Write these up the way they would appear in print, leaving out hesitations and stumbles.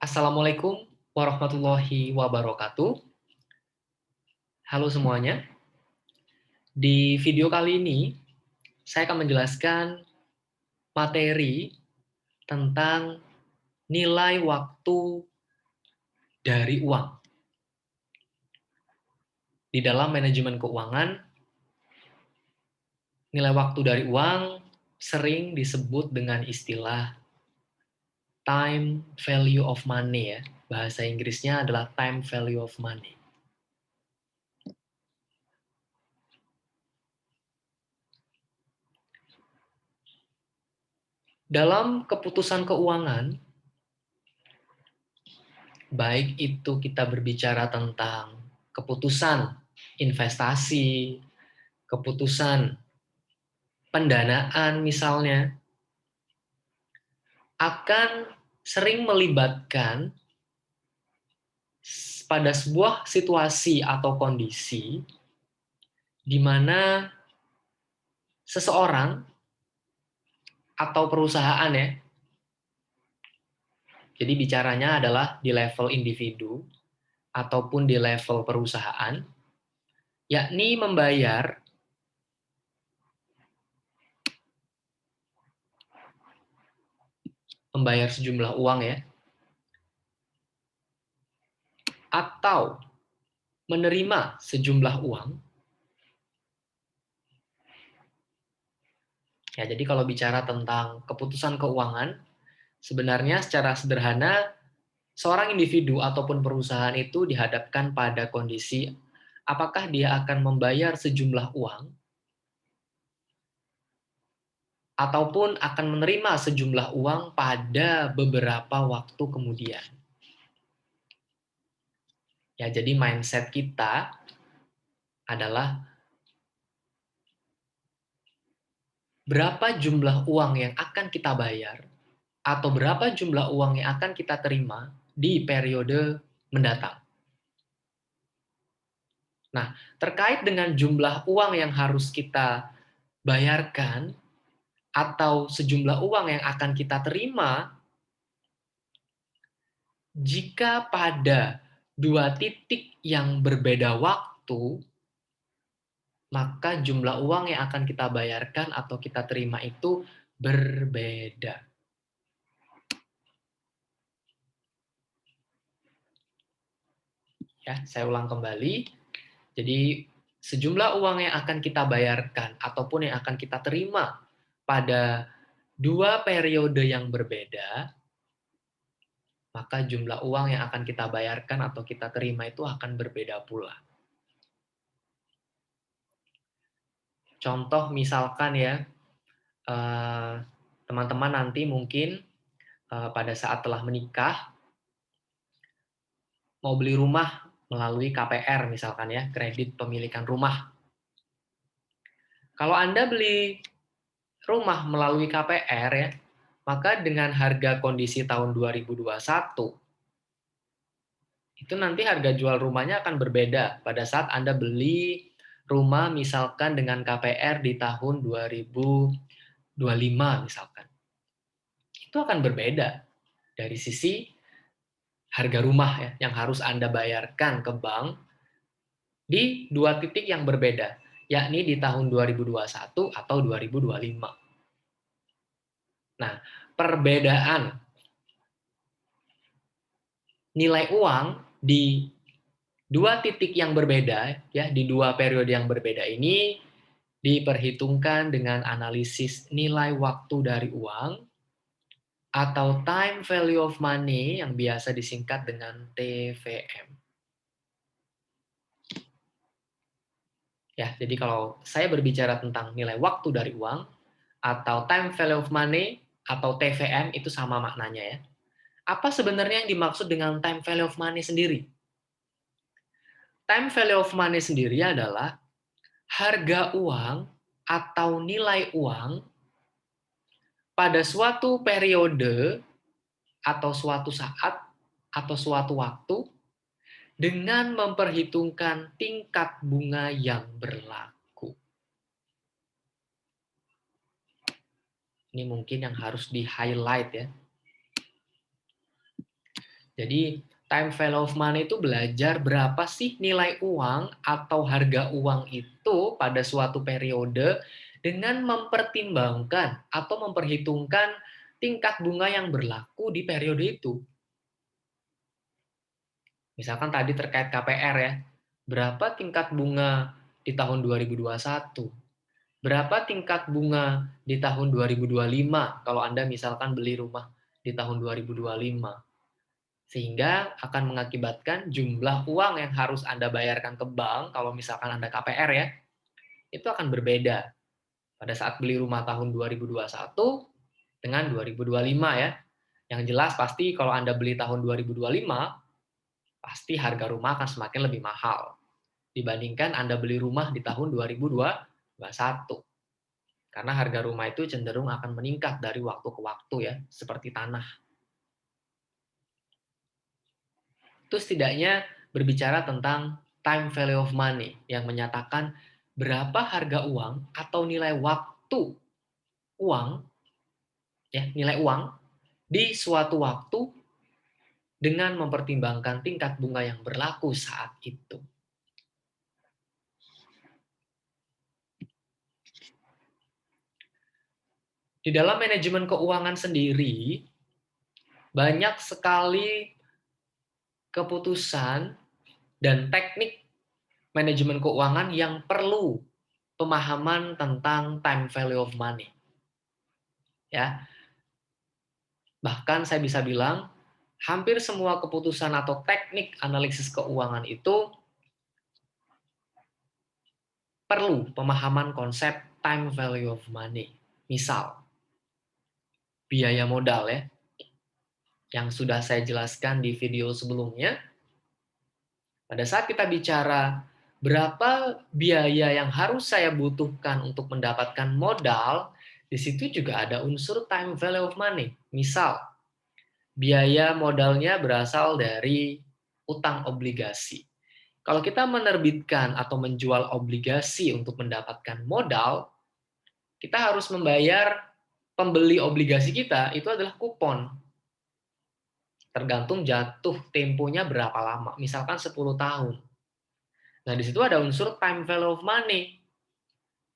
Assalamualaikum warahmatullahi wabarakatuh. Halo semuanya. Di video kali ini, saya akan menjelaskan materi tentang nilai waktu dari uang. Di dalam manajemen keuangan, nilai waktu dari uang sering disebut dengan istilah time value of money ya. Bahasa Inggrisnya adalah time value of money. Dalam keputusan keuangan, baik itu kita berbicara tentang keputusan investasi, keputusan pendanaan misalnya, akan sering melibatkan pada sebuah situasi atau kondisi di mana seseorang atau perusahaan ya, jadi bicaranya adalah di level individu ataupun di level perusahaan, yakni membayar sejumlah uang ya, atau menerima sejumlah uang. Ya, jadi kalau bicara tentang keputusan keuangan, sebenarnya secara sederhana, seorang individu ataupun perusahaan itu dihadapkan pada kondisi apakah dia akan membayar sejumlah uang ataupun akan menerima sejumlah uang pada beberapa waktu kemudian. Ya, jadi mindset kita adalah berapa jumlah uang yang akan kita bayar atau berapa jumlah uang yang akan kita terima di periode mendatang. Nah, terkait dengan jumlah uang yang harus kita bayarkan atau sejumlah uang yang akan kita terima, jika pada dua titik yang berbeda waktu, maka jumlah uang yang akan kita bayarkan atau kita terima itu berbeda. Ya, saya ulang kembali. Jadi, sejumlah uang yang akan kita bayarkan ataupun yang akan kita terima pada dua periode yang berbeda, maka jumlah uang yang akan kita bayarkan atau kita terima itu akan berbeda pula. Contoh misalkan ya, teman-teman nanti mungkin pada saat telah menikah, mau beli rumah melalui KPR misalkan ya, kredit pemilikan rumah. Kalau Anda beli rumah melalui KPR ya, maka dengan harga kondisi tahun 2021, itu nanti harga jual rumahnya akan berbeda pada saat Anda beli rumah misalkan dengan KPR di tahun 2025 misalkan. Itu akan berbeda dari sisi harga rumah ya, yang harus Anda bayarkan ke bank di dua titik yang berbeda, yakni di tahun 2021 atau 2025. Nah, perbedaan nilai uang di dua titik yang berbeda, ya, di dua periode yang berbeda ini diperhitungkan dengan analisis nilai waktu dari uang atau time value of money yang biasa disingkat dengan TVM. Ya, jadi kalau saya berbicara tentang nilai waktu dari uang atau time value of money atau TVM itu sama maknanya ya. Apa sebenarnya yang dimaksud dengan time value of money sendiri? Time value of money sendiri adalah harga uang atau nilai uang pada suatu periode atau suatu saat atau suatu waktu dengan memperhitungkan tingkat bunga yang berlaku. Ini mungkin yang harus di-highlight ya. Jadi time value of money itu belajar berapa sih nilai uang atau harga uang itu pada suatu periode dengan mempertimbangkan atau memperhitungkan tingkat bunga yang berlaku di periode itu. Misalkan tadi terkait KPR ya, berapa tingkat bunga di tahun 2021? Berapa tingkat bunga di tahun 2025 kalau Anda misalkan beli rumah di tahun 2025? Sehingga akan mengakibatkan jumlah uang yang harus Anda bayarkan ke bank kalau misalkan Anda KPR ya, itu akan berbeda pada saat beli rumah tahun 2021 dengan 2025 ya. Yang jelas pasti kalau Anda beli tahun 2025, pasti harga rumah akan semakin lebih mahal dibandingkan Anda beli rumah di tahun 2021. Karena harga rumah itu cenderung akan meningkat dari waktu ke waktu ya, seperti tanah. Itu setidaknya berbicara tentang time value of money yang menyatakan berapa harga uang atau nilai waktu uang, ya nilai uang di suatu waktu dengan mempertimbangkan tingkat bunga yang berlaku saat itu. Di dalam manajemen keuangan sendiri, banyak sekali keputusan dan teknik manajemen keuangan yang perlu pemahaman tentang time value of money. Ya, bahkan saya bisa bilang hampir semua keputusan atau teknik analisis keuangan itu perlu pemahaman konsep time value of money. Misal, biaya modal ya, yang sudah saya jelaskan di video sebelumnya. Pada saat kita bicara berapa biaya yang harus saya butuhkan untuk mendapatkan modal, di situ juga ada unsur time value of money. Misal, biaya modalnya berasal dari utang obligasi. Kalau kita menerbitkan atau menjual obligasi untuk mendapatkan modal, kita harus membayar pembeli obligasi kita, itu adalah kupon. Tergantung jatuh temponya berapa lama, misalkan 10 tahun. Nah, di situ ada unsur time value of money.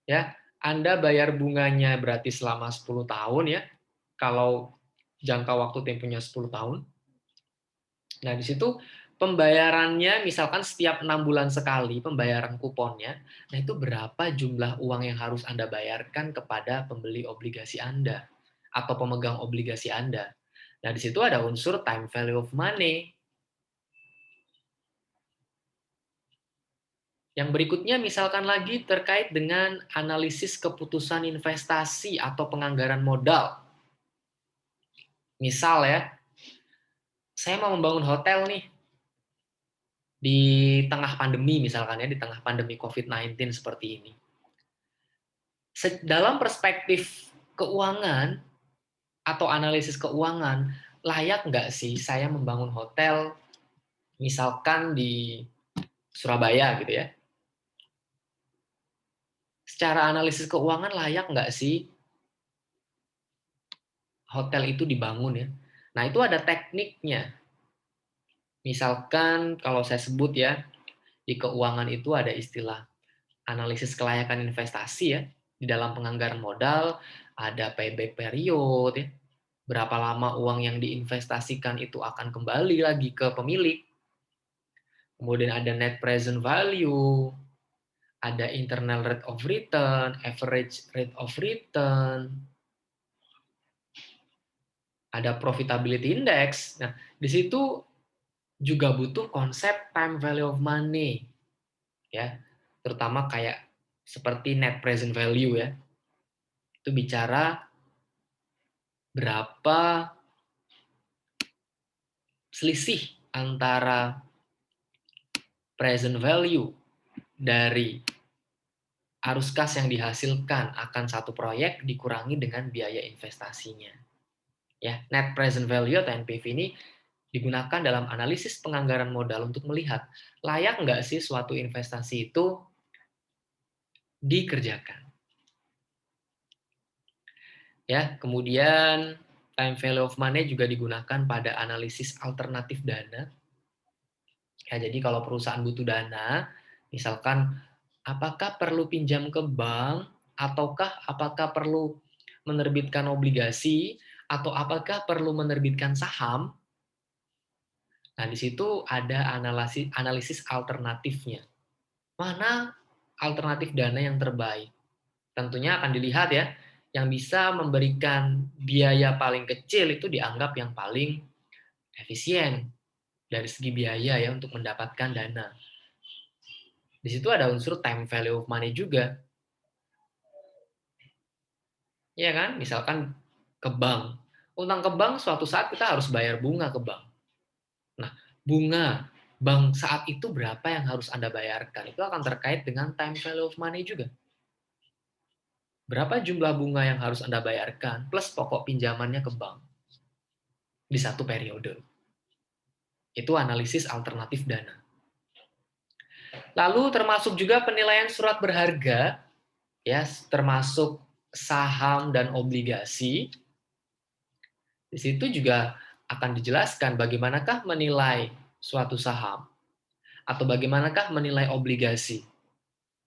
Ya, Anda bayar bunganya berarti selama 10 tahun ya. Kalau jangka waktu temponya 10 tahun. Nah, di situ pembayarannya misalkan setiap 6 bulan sekali pembayaran kuponnya. Nah, itu berapa jumlah uang yang harus Anda bayarkan kepada pembeli obligasi Anda atau pemegang obligasi Anda. Nah, di situ ada unsur time value of money. Yang berikutnya misalkan lagi terkait dengan analisis keputusan investasi atau penganggaran modal. Misal ya, saya mau membangun hotel nih di tengah pandemi misalkan ya, di tengah pandemi COVID-19 seperti ini. Dalam perspektif keuangan atau analisis keuangan, layak nggak sih saya membangun hotel misalkan di Surabaya gitu ya. Secara analisis keuangan layak nggak sih hotel itu dibangun ya. Nah, itu ada tekniknya. Misalkan kalau saya sebut ya, di keuangan itu ada istilah analisis kelayakan investasi ya. Di dalam penganggaran modal ada payback period ya. Berapa lama uang yang diinvestasikan itu akan kembali lagi ke pemilik. Kemudian ada net present value, ada internal rate of return, average rate of return, ada profitability index. Nah, di situ juga butuh konsep time value of money, ya, terutama kayak seperti net present value ya. Itu bicara berapa selisih antara present value dari arus kas yang dihasilkan akan satu proyek dikurangi dengan biaya investasinya. Ya, net present value atau NPV ini digunakan dalam analisis penganggaran modal untuk melihat layak nggak sih suatu investasi itu dikerjakan. Ya, kemudian Time value of money juga digunakan pada analisis alternatif dana. Ya, jadi kalau perusahaan butuh dana, misalkan apakah perlu pinjam ke bank, ataukah apakah perlu menerbitkan obligasi, atau apakah perlu menerbitkan saham. Nah, di situ ada analisis alternatifnya. Mana alternatif dana yang terbaik? Tentunya akan dilihat ya, yang bisa memberikan biaya paling kecil itu dianggap yang paling efisien dari segi biaya ya untuk mendapatkan dana. Di situ ada unsur time value of money juga. Ya kan? Misalkan ke bank. Utang ke bank suatu saat kita harus bayar bunga ke bank. Nah, bunga bank saat itu berapa yang harus Anda bayarkan? Itu akan terkait dengan time value of money juga. Berapa jumlah bunga yang harus Anda bayarkan plus pokok pinjamannya ke bank di satu periode. Itu analisis alternatif dana. Lalu termasuk juga penilaian surat berharga, ya, termasuk saham dan obligasi. Di situ juga akan dijelaskan bagaimanakah menilai suatu saham atau bagaimanakah menilai obligasi.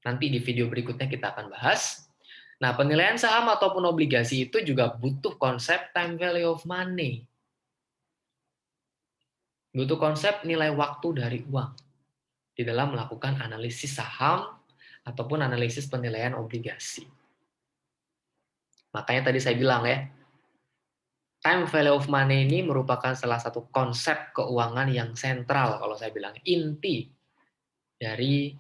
Nanti di video berikutnya kita akan bahas. Nah, penilaian saham ataupun obligasi itu juga butuh konsep time value of money. Butuh konsep nilai waktu dari uang di dalam melakukan analisis saham ataupun analisis penilaian obligasi. Makanya tadi saya bilang ya, time value of money ini merupakan salah satu konsep keuangan yang sentral, kalau saya bilang inti dari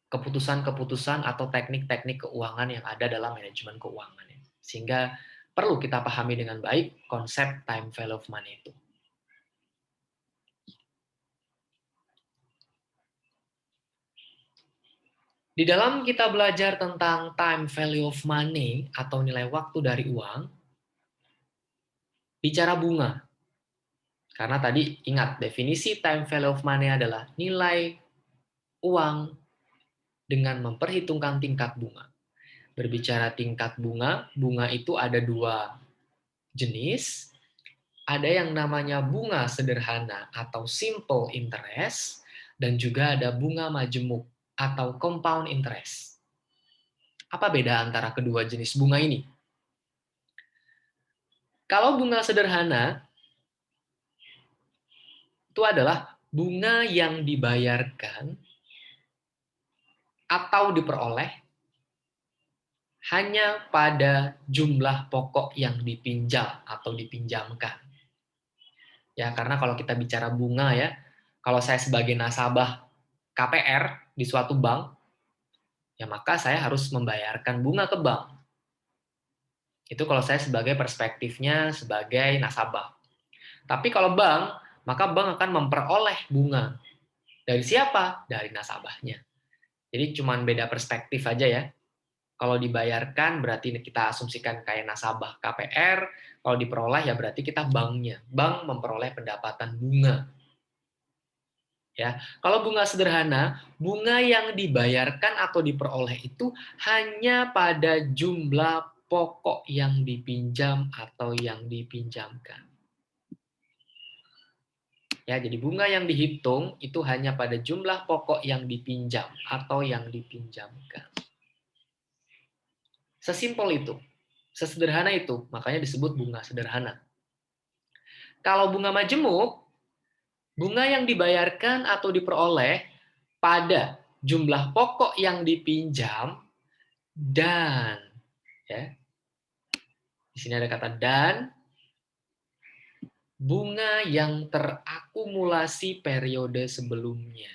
keputusan-keputusan atau teknik-teknik keuangan yang ada dalam manajemen keuangan. Sehingga perlu kita pahami dengan baik konsep time value of money itu. Di dalam kita belajar tentang time value of money atau nilai waktu dari uang, bicara bunga. Karena tadi ingat definisi time value of money adalah nilai uang dengan memperhitungkan tingkat bunga. Berbicara tingkat bunga, bunga itu ada dua jenis. Ada yang namanya bunga sederhana atau simple interest, dan juga ada bunga majemuk atau compound interest. Apa beda antara kedua jenis bunga ini? Kalau bunga sederhana, itu adalah bunga yang dibayarkan atau diperoleh hanya pada jumlah pokok yang dipinjam atau dipinjamkan. Ya, karena kalau kita bicara bunga ya, kalau saya sebagai nasabah KPR di suatu bank, ya maka saya harus membayarkan bunga ke bank. Itu kalau saya sebagai perspektifnya sebagai nasabah. Tapi kalau bank, maka bank akan memperoleh bunga. Dari siapa? Dari nasabahnya. Jadi cuma beda perspektif aja ya. Kalau dibayarkan berarti kita asumsikan kayak nasabah KPR, kalau diperoleh ya berarti kita banknya. Bank memperoleh pendapatan bunga. Ya, kalau bunga sederhana, bunga yang dibayarkan atau diperoleh itu hanya pada jumlah pokok yang dipinjam atau yang dipinjamkan. Ya, jadi bunga yang dihitung itu hanya pada jumlah pokok yang dipinjam atau yang dipinjamkan. Sesimpel itu, sesederhana itu, makanya disebut bunga sederhana. Kalau bunga majemuk, bunga yang dibayarkan atau diperoleh pada jumlah pokok yang dipinjam dan, ya, di sini ada kata dan, bunga yang terakumulasi periode sebelumnya.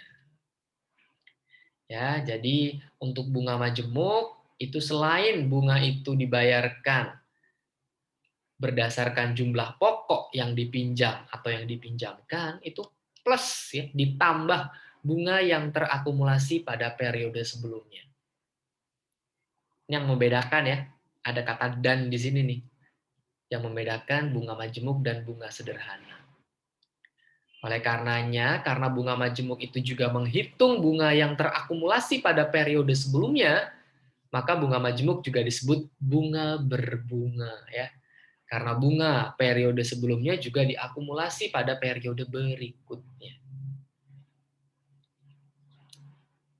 Ya, jadi untuk bunga majemuk itu selain bunga itu dibayarkan berdasarkan jumlah pokok yang dipinjam atau yang dipinjamkan, itu plus ya, ditambah bunga yang terakumulasi pada periode sebelumnya. Ini yang membedakan ya, ada kata dan di sini nih, yang membedakan bunga majemuk dan bunga sederhana. Oleh karenanya, karena bunga majemuk itu juga menghitung bunga yang terakumulasi pada periode sebelumnya, maka bunga majemuk juga disebut bunga berbunga ya. Karena bunga periode sebelumnya juga diakumulasi pada periode berikutnya.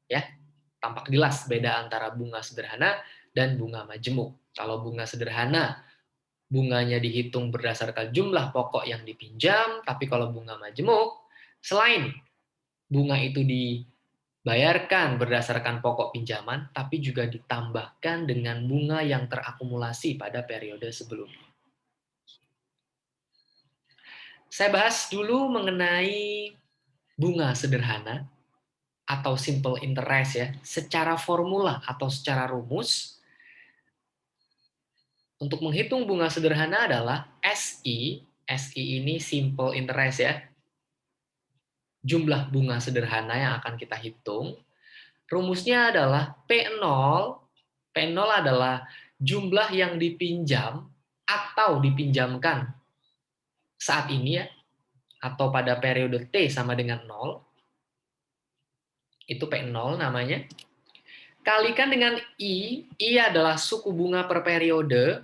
Ya, tampak jelas beda antara bunga sederhana dan bunga majemuk. Kalau bunga sederhana, bunganya dihitung berdasarkan jumlah pokok yang dipinjam, tapi kalau bunga majemuk, selain bunga itu dibayarkan berdasarkan pokok pinjaman, tapi juga ditambahkan dengan bunga yang terakumulasi pada periode sebelumnya. Saya bahas dulu mengenai bunga sederhana atau simple interest ya, secara formula atau secara rumus. Untuk menghitung bunga sederhana adalah SI ini simple interest ya, jumlah bunga sederhana yang akan kita hitung. Rumusnya adalah P0 adalah jumlah yang dipinjam atau dipinjamkan saat ini ya, atau pada periode T sama dengan 0, itu P0 namanya, kalikan dengan I adalah suku bunga per periode,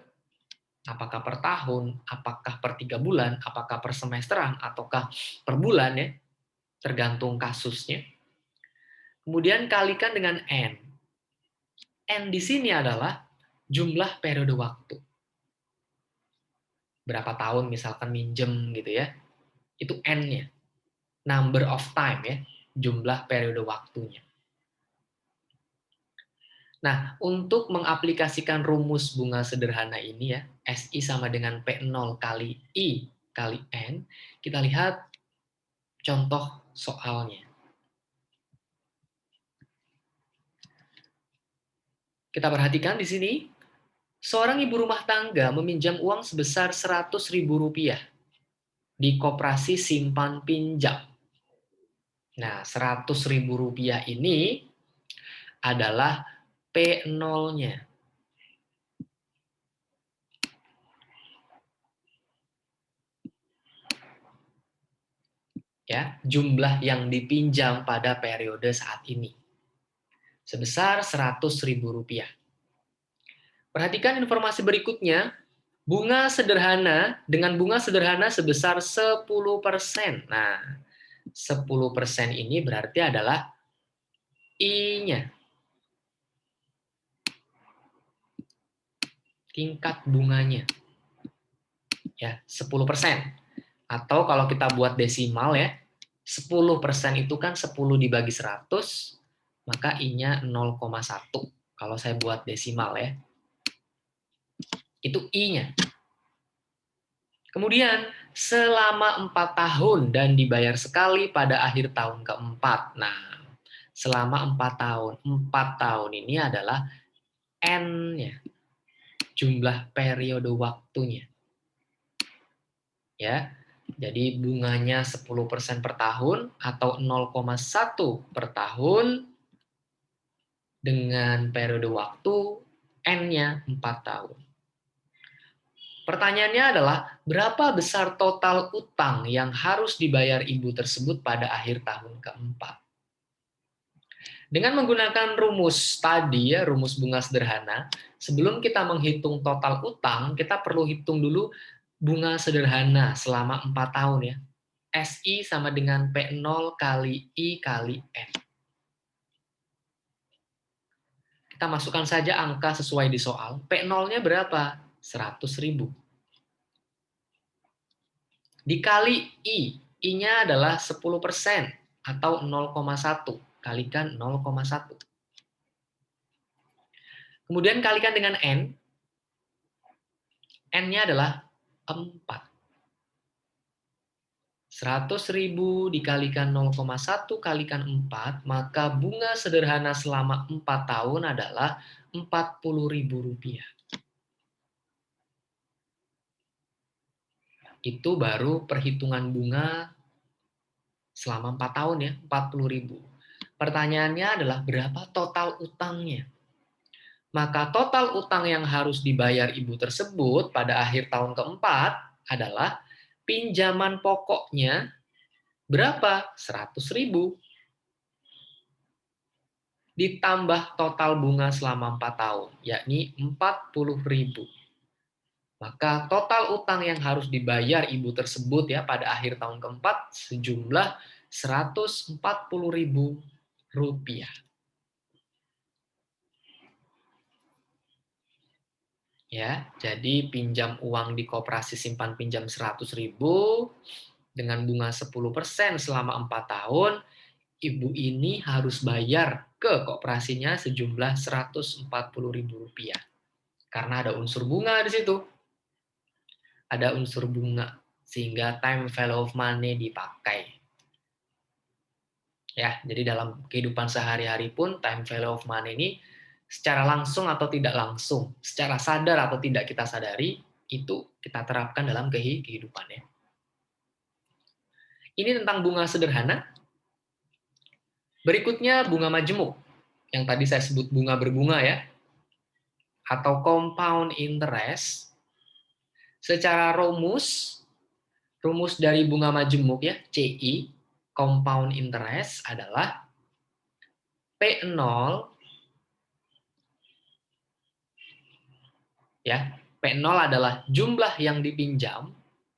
apakah per tahun, apakah per 3 bulan, apakah per semesteran, ataukah per bulan ya, tergantung kasusnya. Kemudian kalikan dengan N. N di sini adalah jumlah periode waktu. Berapa tahun misalkan minjem gitu ya, itu N-nya. Number of time ya, jumlah periode waktunya. Nah, untuk mengaplikasikan rumus bunga sederhana ini ya, SI sama dengan P0 kali I kali N, kita lihat contoh soalnya. Kita perhatikan di sini, seorang ibu rumah tangga meminjam uang sebesar Rp100.000 di koperasi simpan pinjam. Nah, Rp100.000 ini adalah P0-nya. Ya, jumlah yang dipinjam pada periode saat ini. Sebesar Rp100.000. Perhatikan informasi berikutnya, bunga sederhana dengan bunga sederhana sebesar 10%. Nah, 10% ini berarti adalah I-nya. Tingkat bunganya. Ya, 10%. Atau kalau kita buat desimal ya, 10% itu kan 10 dibagi 100, maka I-nya 0,1. Kalau saya buat desimal ya. Itu I-nya. Kemudian, selama 4 tahun dan dibayar sekali pada akhir tahun keempat. Nah, selama 4 tahun. 4 tahun ini adalah N-nya. Jumlah periode waktunya. Ya, jadi bunganya 10% per tahun atau 0,1 per tahun dengan periode waktu N-nya 4 tahun. Pertanyaannya adalah, berapa besar total utang yang harus dibayar ibu tersebut pada akhir tahun keempat? Dengan menggunakan rumus tadi, ya, rumus bunga sederhana, sebelum kita menghitung total utang, kita perlu hitung dulu bunga sederhana selama 4 tahun ya. SI sama dengan P0 kali I kali N. Kita masukkan saja angka sesuai di soal. P0-nya berapa? 100.000. Dikali I. I-nya adalah 10% atau 0,1. Kalikan 0,1. Kemudian kalikan dengan N. N-nya adalah 4. 100.000 dikalikan 0,1 kalikan 4, maka bunga sederhana selama 4 tahun adalah Rp40.000. Itu baru perhitungan bunga selama 4 tahun ya, 40.000. Pertanyaannya adalah berapa total utangnya? Maka total utang yang harus dibayar ibu tersebut pada akhir tahun keempat adalah pinjaman pokoknya berapa? 100.000. Ditambah total bunga selama 4 tahun, yakni 40.000. Maka total utang yang harus dibayar ibu tersebut ya pada akhir tahun keempat sejumlah Rp140.000. Ya, jadi pinjam uang di koperasi simpan pinjam 100.000 dengan bunga 10% selama 4 tahun, ibu ini harus bayar ke koperasinya sejumlah Rp140.000. Karena ada unsur bunga di situ. Ada unsur bunga sehingga time value of money dipakai. Ya, jadi dalam kehidupan sehari-hari pun time value of money ini secara langsung atau tidak langsung, secara sadar atau tidak kita sadari, itu kita terapkan dalam kehidupannya. Ini tentang bunga sederhana. Berikutnya bunga majemuk, yang tadi saya sebut bunga berbunga ya, atau compound interest. Secara rumus dari bunga majemuk ya, CI, compound interest adalah P0 ya. P0 adalah jumlah yang dipinjam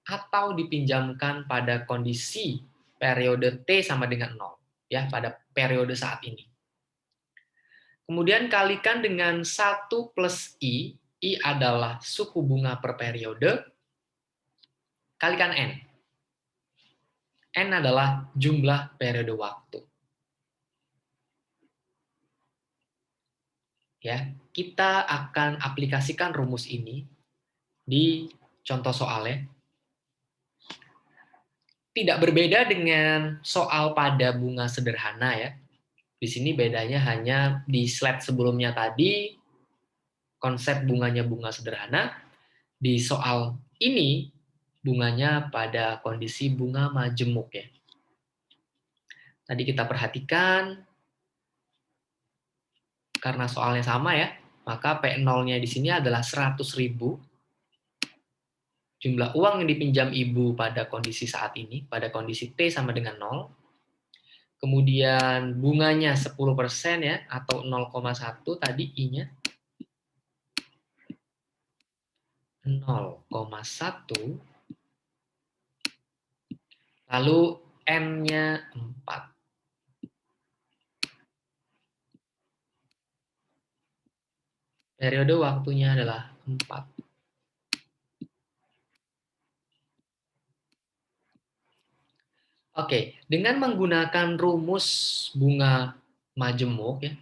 atau dipinjamkan pada kondisi periode T sama dengan 0 ya, pada periode saat ini. Kemudian kalikan dengan 1 plus I. I adalah suku bunga per periode. Kalikan N. N adalah jumlah periode waktu. Ya, kita akan aplikasikan rumus ini di contoh soalnya. Tidak berbeda dengan soal pada bunga sederhana ya. Di sini bedanya hanya di slide sebelumnya tadi, konsep bunganya bunga sederhana. Di soal ini, bunganya pada kondisi bunga majemuk ya. Tadi kita perhatikan, karena soalnya sama ya, maka P0-nya di sini adalah 100.000. Jumlah uang yang dipinjam ibu pada kondisi saat ini, pada kondisi T sama dengan 0. Kemudian bunganya 10% ya, atau 0,1 tadi I-nya. 0,1. Lalu N-nya 4. Periode waktunya adalah 4. Oke, dengan menggunakan rumus bunga majemuk ya,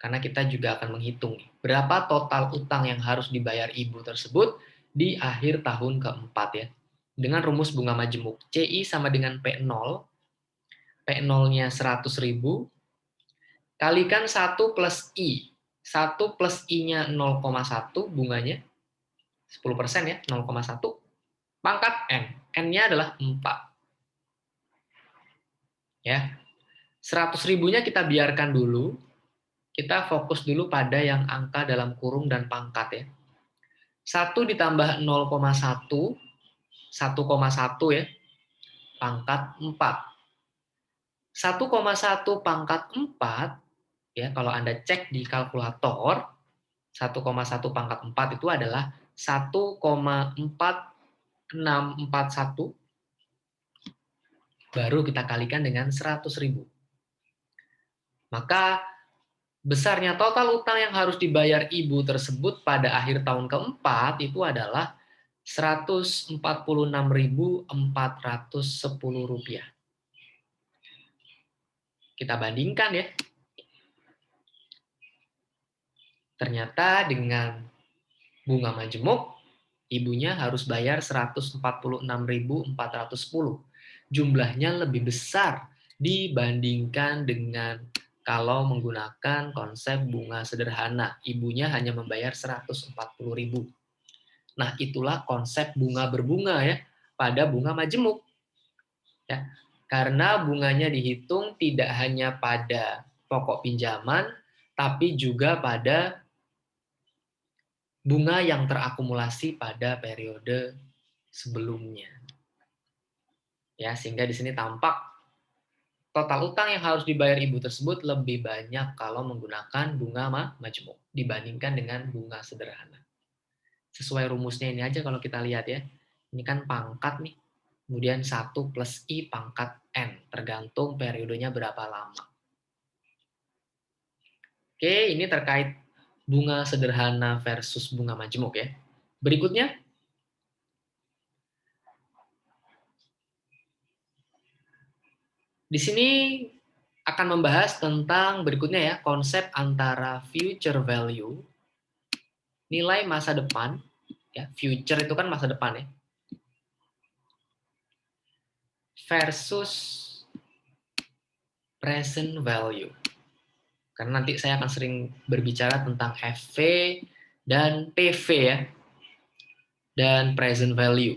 karena kita juga akan menghitung berapa total utang yang harus dibayar ibu tersebut di akhir tahun keempat ya. Dengan rumus bunga majemuk, CI sama dengan P0, P0-nya 100.000, kalikan 1 plus I. 1 plus I-nya 0,1 bunganya, 10% ya, 0,1, pangkat N. N-nya adalah 4. Ya, 100.000-nya kita biarkan dulu, kita fokus dulu pada yang angka dalam kurung dan pangkat ya. 1 ditambah 0,1, 1,1 ya, pangkat 4. 1,1 pangkat 4, ya kalau Anda cek di kalkulator, 1,1 pangkat 4 itu adalah 1,4641, baru kita kalikan dengan 100.000. Maka besarnya total utang yang harus dibayar ibu tersebut pada akhir tahun keempat itu adalah Rp146.410. Kita bandingkan ya. Ternyata dengan bunga majemuk, ibunya harus bayar Rp146.410. Jumlahnya lebih besar dibandingkan dengan kalau menggunakan konsep bunga sederhana. Ibunya hanya membayar Rp140.000. Nah, itulah konsep bunga berbunga ya pada bunga majemuk. Ya, karena bunganya dihitung tidak hanya pada pokok pinjaman, tapi juga pada bunga yang terakumulasi pada periode sebelumnya. Ya, sehingga di sini tampak total utang yang harus dibayar ibu tersebut lebih banyak kalau menggunakan bunga majemuk dibandingkan dengan bunga sederhana. Sesuai rumusnya ini aja kalau kita lihat ya. Ini kan pangkat nih. Kemudian 1 plus I pangkat N. Tergantung periodenya berapa lama. Oke, ini terkait bunga sederhana versus bunga majemuk ya. Berikutnya, di sini akan membahas tentang berikutnya ya, konsep antara future value, nilai masa depan, ya, future itu kan masa depan ya, versus present value. Karena nanti saya akan sering berbicara tentang FV dan PV ya, dan present value.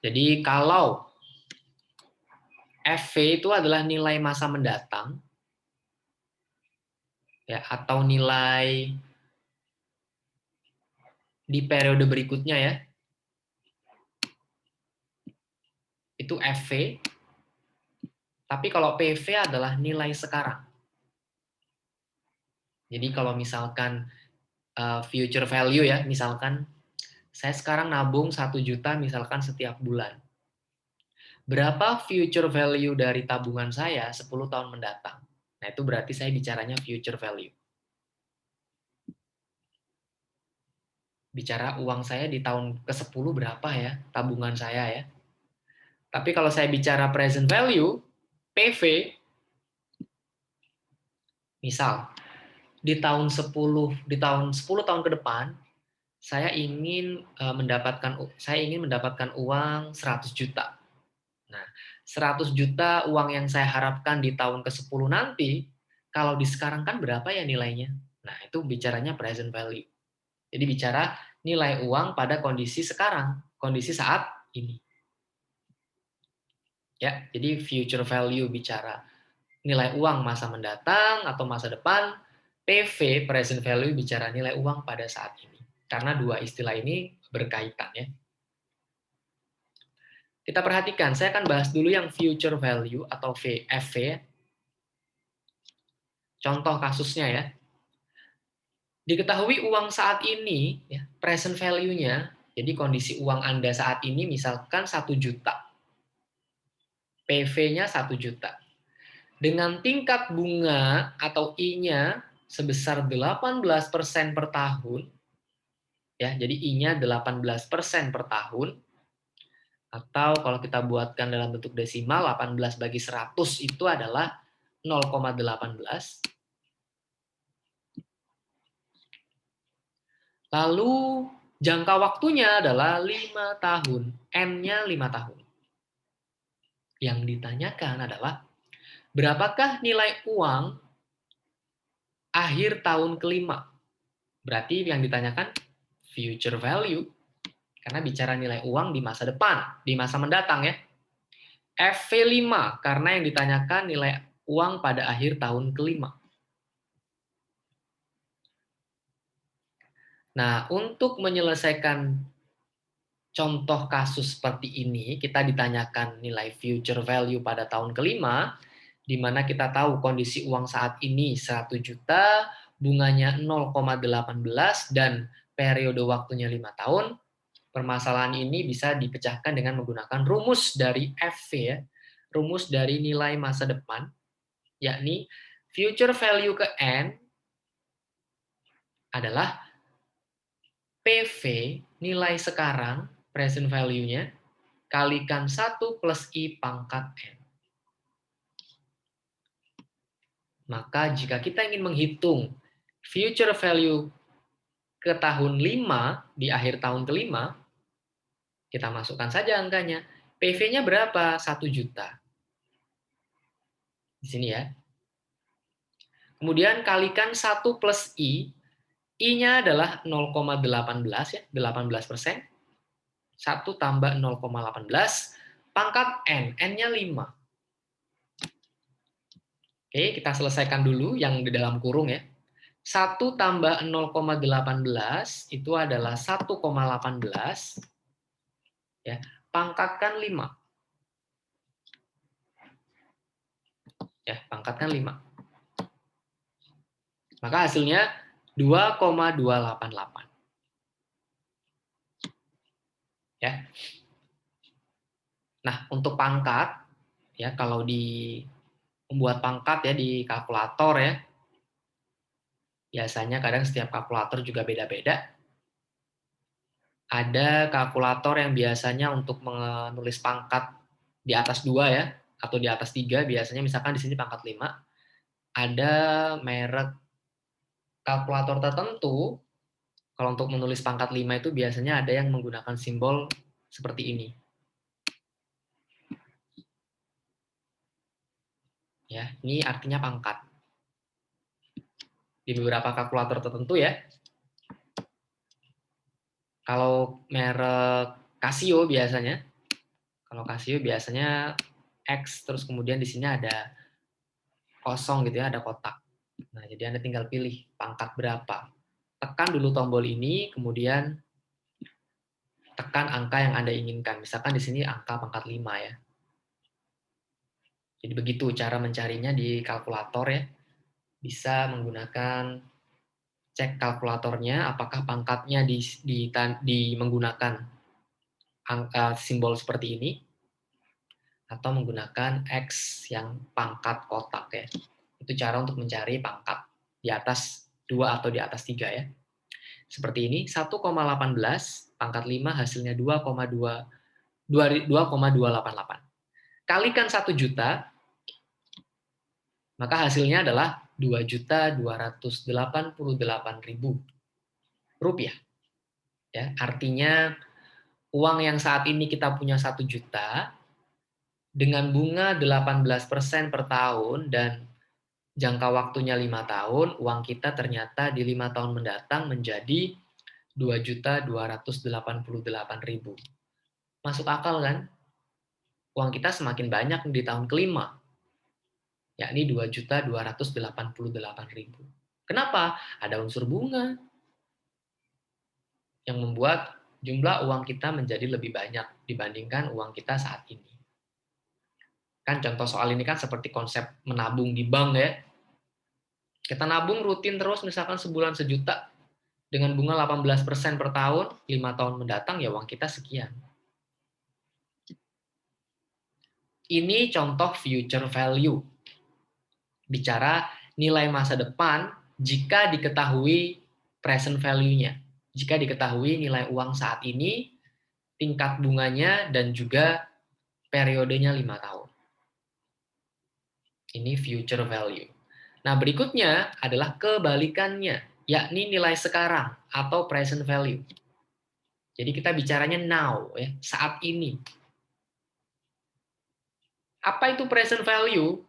Jadi kalau FV itu adalah nilai masa mendatang, ya, atau nilai di periode berikutnya ya, itu FV. Tapi kalau PV adalah nilai sekarang. Jadi kalau misalkan future value ya, misalkan saya sekarang nabung 1 juta misalkan setiap bulan. Berapa future value dari tabungan saya 10 tahun mendatang? Nah, itu berarti saya bicaranya future value. Bicara uang saya di tahun ke-10 berapa ya tabungan saya ya. Tapi kalau saya bicara present value, PV, misal di tahun 10 tahun ke depan saya ingin mendapatkan uang 100 juta. Nah, 100 juta uang yang saya harapkan di tahun ke-10 nanti, kalau di sekarang kan berapa ya nilainya? Nah, itu bicaranya present value. Jadi bicara nilai uang pada kondisi sekarang, kondisi saat ini. Ya, jadi future value bicara nilai uang masa mendatang atau masa depan, PV present value bicara nilai uang pada saat ini. Karena dua istilah ini berkaitan ya. Kita perhatikan, saya akan bahas dulu yang future value atau FV. Contoh kasusnya ya. Diketahui uang saat ini, ya, present value-nya, jadi kondisi uang Anda saat ini misalkan 1 juta. PV-nya 1 juta. Dengan tingkat bunga atau I-nya sebesar 18% per tahun, ya, jadi I-nya 18% per tahun, atau kalau kita buatkan dalam bentuk desimal, 18 bagi 100 itu adalah 0,18. Lalu jangka waktunya adalah 5 tahun, N-nya 5 tahun. Yang ditanyakan adalah, berapakah nilai uang akhir tahun kelima? Berarti yang ditanyakan future value, karena bicara nilai uang di masa depan, di masa mendatang ya. FV5, karena yang ditanyakan nilai uang pada akhir tahun kelima. Nah, untuk menyelesaikan contoh kasus seperti ini, kita ditanyakan nilai future value pada tahun kelima, di mana kita tahu kondisi uang saat ini 100 juta, bunganya 0,18, dan periode waktunya 5 tahun. Permasalahan ini bisa dipecahkan dengan menggunakan rumus dari FV ya, rumus dari nilai masa depan, yakni future value ke N adalah PV, nilai sekarang, present value-nya, kalikan 1 plus I pangkat N. Maka jika kita ingin menghitung future value ke tahun 5, di akhir tahun kelima, kita masukkan saja angkanya. PV-nya berapa? 1 juta. Di sini ya. Kemudian kalikan 1 plus I. I-nya adalah 0,18 ya, 18%. 1 tambah 0,18, pangkat N. N-nya 5. Oke, kita selesaikan dulu yang di dalam kurung ya. 1 tambah 0,18 itu adalah 1,18. Ya, pangkatkan 5. Ya, pangkat kan 5. Maka hasilnya 2,288. Ya. Nah, untuk pangkat, ya kalau di membuat pangkat ya di kalkulator ya, biasanya kadang setiap kalkulator juga beda-beda. Ada kalkulator yang biasanya untuk menulis pangkat di atas 2 ya, atau di atas 3, biasanya misalkan di sini pangkat 5. Ada merek kalkulator tertentu, kalau untuk menulis pangkat 5 itu biasanya ada yang menggunakan simbol seperti ini. Ya, ini artinya pangkat. Di beberapa kalkulator tertentu ya. Kalau merek Casio biasanya, X, terus kemudian di sini ada kosong gitu ya, ada kotak. Nah, jadi Anda tinggal pilih pangkat berapa. Tekan dulu tombol ini, kemudian tekan angka yang Anda inginkan. Misalkan di sini angka pangkat 5 ya. Jadi begitu cara mencarinya di kalkulator ya. Bisa menggunakan cek kalkulatornya apakah pangkatnya menggunakan angka simbol seperti ini atau menggunakan X yang pangkat kotak ya. Itu cara untuk mencari pangkat di atas 2 atau di atas 3 ya. Seperti ini, 1,18 pangkat 5 hasilnya 2,288. Kalikan 1 juta, maka hasilnya adalah 2.288.000 rupiah. Ya, artinya uang yang saat ini kita punya 1 juta dengan bunga 18% per tahun dan jangka waktunya 5 tahun, uang kita ternyata di 5 tahun mendatang menjadi 2.288.000. Masuk akal kan? Uang kita semakin banyak di tahun kelima, yakni 2.288.000. Kenapa? Ada unsur bunga yang membuat jumlah uang kita menjadi lebih banyak dibandingkan uang kita saat ini. Kan contoh soal ini kan seperti konsep menabung di bank ya. Kita nabung rutin terus misalkan sebulan 1 juta dengan bunga 18% per tahun, 5 tahun mendatang ya uang kita sekian. Ini contoh future value. Bicara nilai masa depan jika diketahui present value-nya. Jika diketahui nilai uang saat ini, tingkat bunganya, dan juga periodenya 5 tahun. Ini future value. Nah, berikutnya adalah kebalikannya, yakni nilai sekarang atau present value. Jadi kita bicaranya now, ya, saat ini. Apa itu present value?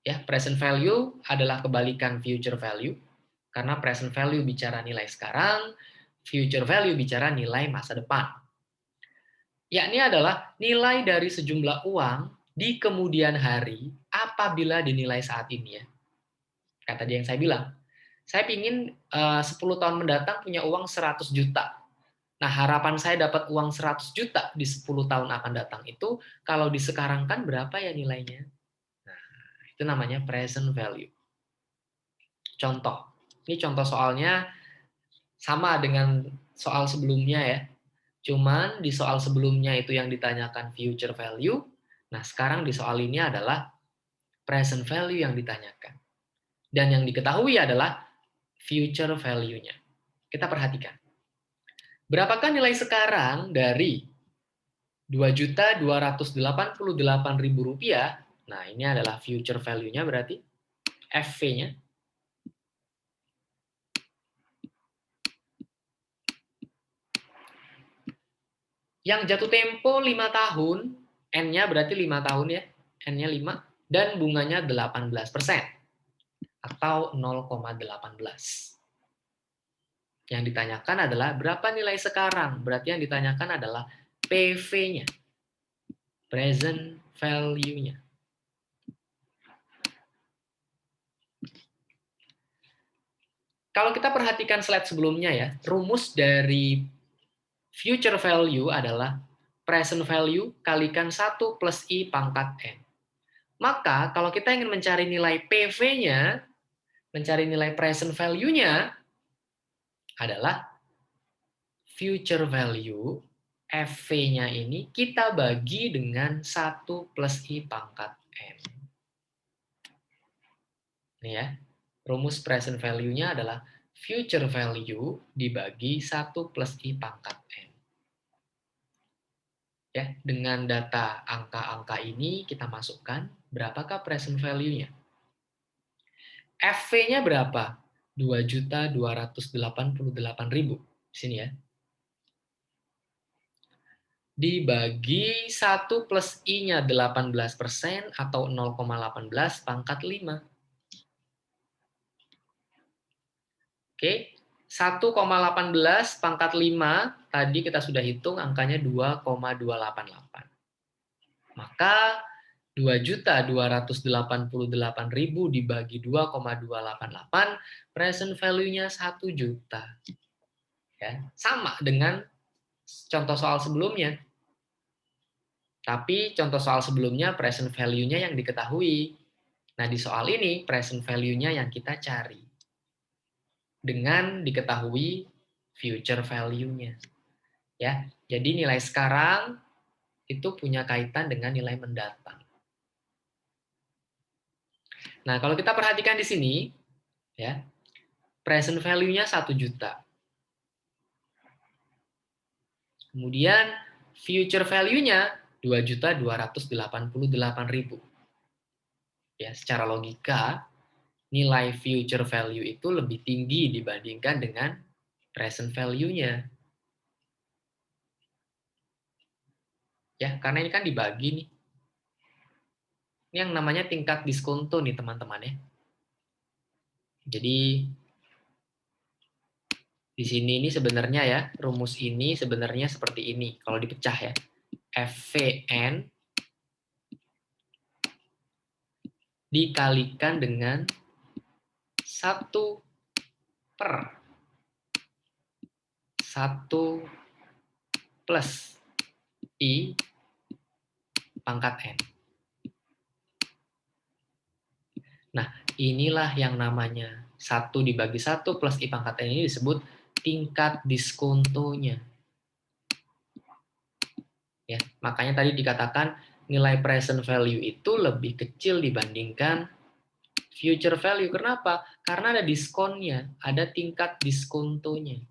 Ya, present value adalah kebalikan future value, karena present value bicara nilai sekarang, future value bicara nilai masa depan. Yakni adalah nilai dari sejumlah uang di kemudian hari apabila dinilai saat ini ya. Kata dia yang saya bilang, saya ingin 10 tahun mendatang punya uang 100 juta. Nah, harapan saya dapat uang 100 juta di 10 tahun akan datang itu, kalau disekarangkan berapa ya nilainya? Nah, itu namanya present value. Contoh, ini contoh soalnya sama dengan soal sebelumnya ya. Cuman di soal sebelumnya itu yang ditanyakan future value, nah sekarang di soal ini adalah present value yang ditanyakan. Dan yang diketahui adalah future value-nya. Kita perhatikan. Berapakah nilai sekarang dari 2.288.000 rupiah? Nah, ini adalah future value-nya berarti FV-nya. Yang jatuh tempo 5 tahun, N-nya berarti 5 tahun ya, N-nya 5, dan bunganya 18%, atau 0,18. Yang ditanyakan adalah berapa nilai sekarang, berarti yang ditanyakan adalah PV-nya, present value-nya. Kalau kita perhatikan slide sebelumnya ya, rumus dari future value adalah present value kalikan 1 plus I pangkat N. Maka kalau kita ingin mencari nilai PV-nya, mencari nilai present value-nya adalah future value FV-nya ini kita bagi dengan 1 plus I pangkat N. Ini ya, rumus present value-nya adalah future value dibagi 1 plus I pangkat N. Ya, dengan data angka-angka ini kita masukkan berapakah present value-nya. FV-nya berapa? 2.288.000. Sini ya. Dibagi 1 plus I-nya 18% atau 0,18 pangkat 5. Oke, 1,18 pangkat 5 tadi kita sudah hitung angkanya 2,288. Maka 2.288.000 dibagi 2,288 present value-nya 1 juta. Ya, sama dengan contoh soal sebelumnya. Tapi contoh soal sebelumnya present value-nya yang diketahui. Nah, di soal ini present value-nya yang kita cari. Dengan diketahui future value-nya. Ya, jadi nilai sekarang itu punya kaitan dengan nilai mendatang. Nah, kalau kita perhatikan di sini, ya, present value-nya 1 juta. Kemudian future value-nya 2.288.000. Ya, secara logika nilai future value itu lebih tinggi dibandingkan dengan present value-nya. Ya, karena ini kan dibagi nih. Ini yang namanya tingkat diskonto nih teman-teman ya. Jadi di sini ini sebenarnya ya, rumus ini sebenarnya seperti ini kalau dipecah ya. FVN dikalikan dengan 1 per 1 plus I pangkat N. Nah, inilah yang namanya 1 dibagi 1 plus I pangkat N ini disebut tingkat diskontonya. Ya, makanya tadi dikatakan nilai present value itu lebih kecil dibandingkan future value. Kenapa? Karena ada diskonnya, ada tingkat diskontonya.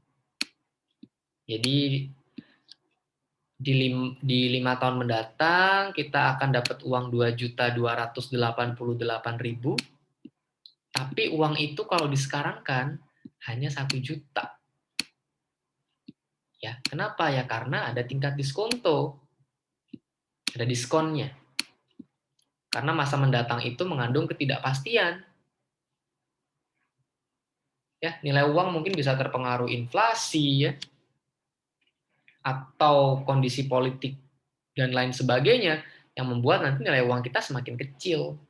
Jadi di 5 tahun mendatang kita akan dapat uang 2.288.000, tapi uang itu kalau disekarangkan hanya 1 juta. Ya, kenapa ya? Karena ada tingkat diskonto. Ada diskonnya. Karena masa mendatang itu mengandung ketidakpastian. Ya, nilai uang mungkin bisa terpengaruh inflasi ya, atau kondisi politik dan lain sebagainya yang membuat nanti nilai uang kita semakin kecil.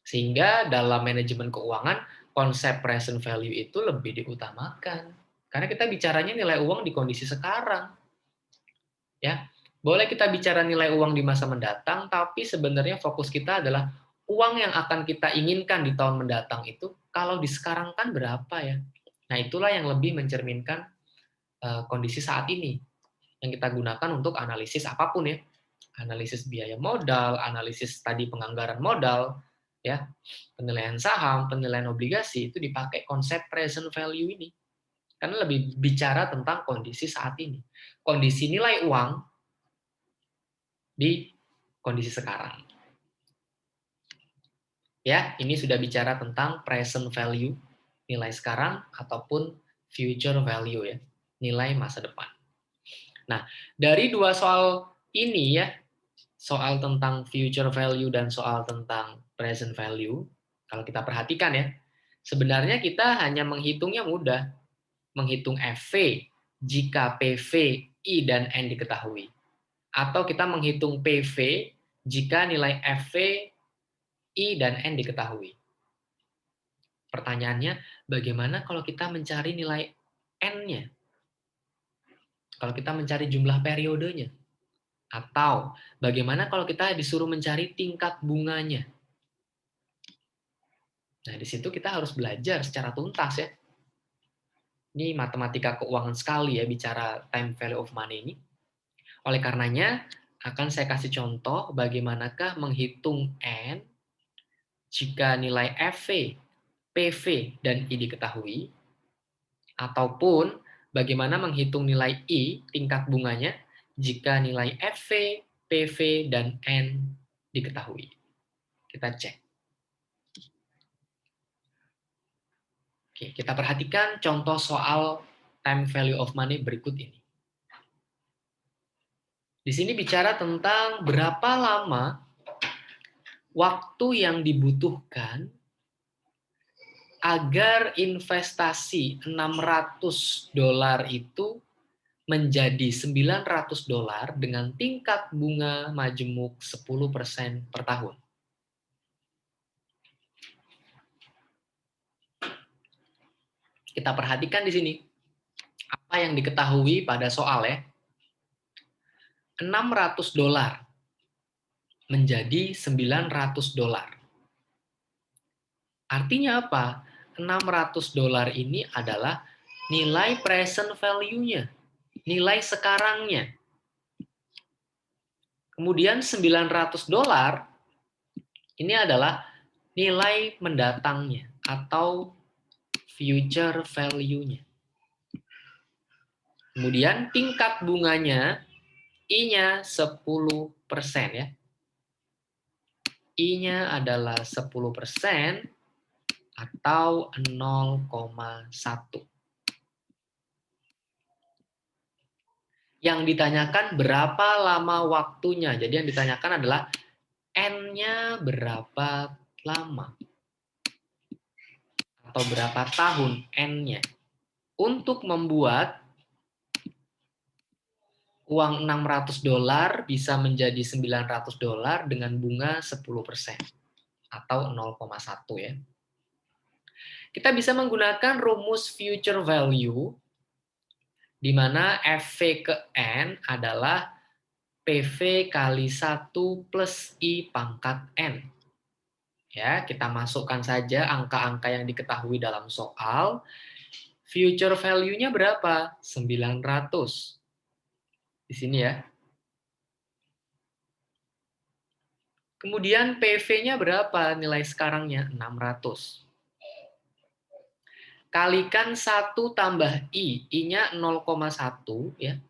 Sehingga dalam manajemen keuangan konsep present value itu lebih diutamakan. Karena kita bicaranya nilai uang di kondisi sekarang. Ya, boleh kita bicara nilai uang di masa mendatang, tapi sebenarnya fokus kita adalah uang yang akan kita inginkan di tahun mendatang itu kalau disekarangkan berapa ya. Nah, itulah yang lebih mencerminkan kondisi saat ini yang kita gunakan untuk analisis apapun ya. Analisis biaya modal, analisis tadi penganggaran modal, ya, penilaian saham, penilaian obligasi itu dipakai konsep present value ini. Karena lebih bicara tentang kondisi saat ini. Kondisi nilai uang di kondisi sekarang. Ya, ini sudah bicara tentang present value, nilai sekarang ataupun future value ya, nilai masa depan. Nah, dari dua soal ini ya, soal tentang future value dan soal tentang present value, kalau kita perhatikan ya, sebenarnya kita hanya menghitungnya mudah. Menghitung FV jika PV, I, dan N diketahui. Atau kita menghitung PV jika nilai FV, I, dan N diketahui. Pertanyaannya, bagaimana kalau kita mencari nilai N-nya? Kalau kita mencari jumlah periodenya? Atau bagaimana kalau kita disuruh mencari tingkat bunganya? Nah, di situ kita harus belajar secara tuntas ya. Ini matematika keuangan sekali ya bicara time value of money ini. Oleh karenanya, akan saya kasih contoh bagaimanakah menghitung N jika nilai FV, PV, dan I diketahui, ataupun bagaimana menghitung nilai I, tingkat bunganya, jika nilai FV, PV, dan N diketahui. Kita cek. Oke, kita perhatikan contoh soal time value of money berikut ini. Di sini bicara tentang berapa lama waktu yang dibutuhkan agar investasi $600 itu menjadi $900 dengan tingkat bunga majemuk 10% per tahun. Kita perhatikan di sini apa yang diketahui pada soal ya. $600 menjadi $900. Artinya apa? $600 ini adalah nilai present value-nya, nilai sekarangnya. Kemudian $900 ini adalah nilai mendatangnya atau future value-nya. Kemudian tingkat bunganya I-nya 10% ya. I-nya adalah 10% atau 0,1. Yang ditanyakan berapa lama waktunya. Jadi yang ditanyakan adalah N-nya berapa lama. Atau berapa tahun N-nya. Untuk membuat uang $600 bisa menjadi $900 dengan bunga 10% atau 0,1 ya. Kita bisa menggunakan rumus future value di mana FV ke N adalah PV kali 1 plus I pangkat N. Ya, kita masukkan saja angka-angka yang diketahui dalam soal. Future value-nya berapa? 900. Di sini ya. Kemudian PV-nya berapa? Nilai sekarangnya 600. Kalikan 1 tambah I. I-nya 0,1 ya.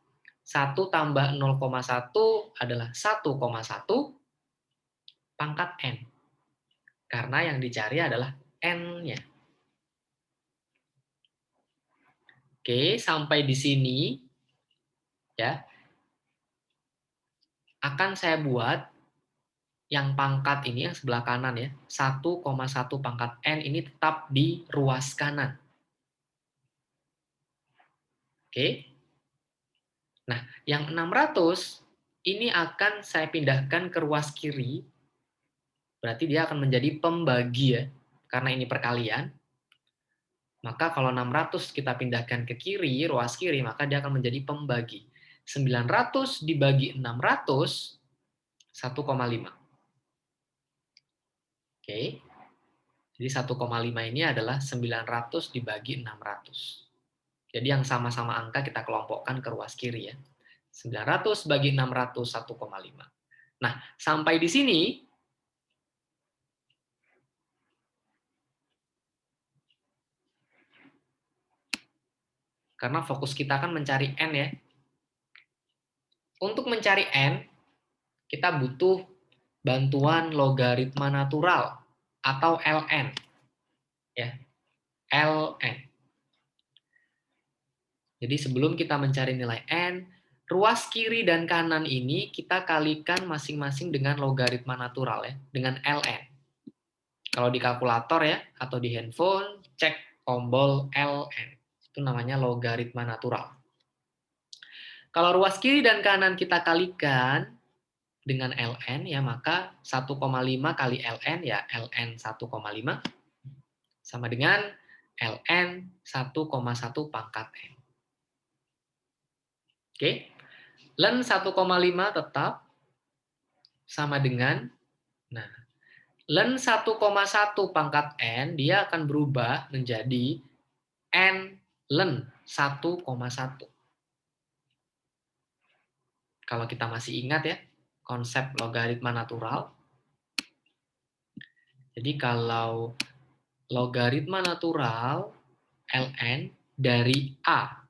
1 tambah 0,1 adalah 1,1 pangkat N. Karena yang dicari adalah N-nya. Oke, sampai di sini ya. Akan saya buat yang pangkat ini yang sebelah kanan ya, 1,1 pangkat N ini tetap di ruas kanan. Oke. Nah, yang 600 ini akan saya pindahkan ke ruas kiri. Berarti dia akan menjadi pembagi ya. Karena ini perkalian. Maka kalau 600 kita pindahkan ke kiri, ruas kiri, maka dia akan menjadi pembagi. 900 dibagi 600, 1,5. Oke. Jadi 1,5 ini adalah 900 dibagi 600. Jadi yang sama-sama angka kita kelompokkan ke ruas kiri ya. 900 bagi 600, 1,5. Nah, sampai di sini, karena fokus kita kan mencari N ya. Untuk mencari N, kita butuh bantuan logaritma natural atau LN. Ya, LN. Jadi sebelum kita mencari nilai N, ruas kiri dan kanan ini kita kalikan masing-masing dengan logaritma natural ya, dengan LN. Kalau di kalkulator ya, atau di handphone, cek tombol LN. Itu namanya logaritma natural. Kalau ruas kiri dan kanan kita kalikan dengan ln ya, maka 1,5 kali ln ya ln 1,5 sama dengan ln 1,1 pangkat n. Oke. Ln 1,5 tetap sama dengan, nah, ln 1,1 pangkat N, dia akan berubah menjadi N ln 1,1. Kalau kita masih ingat ya, konsep logaritma natural. Jadi kalau logaritma natural ln dari A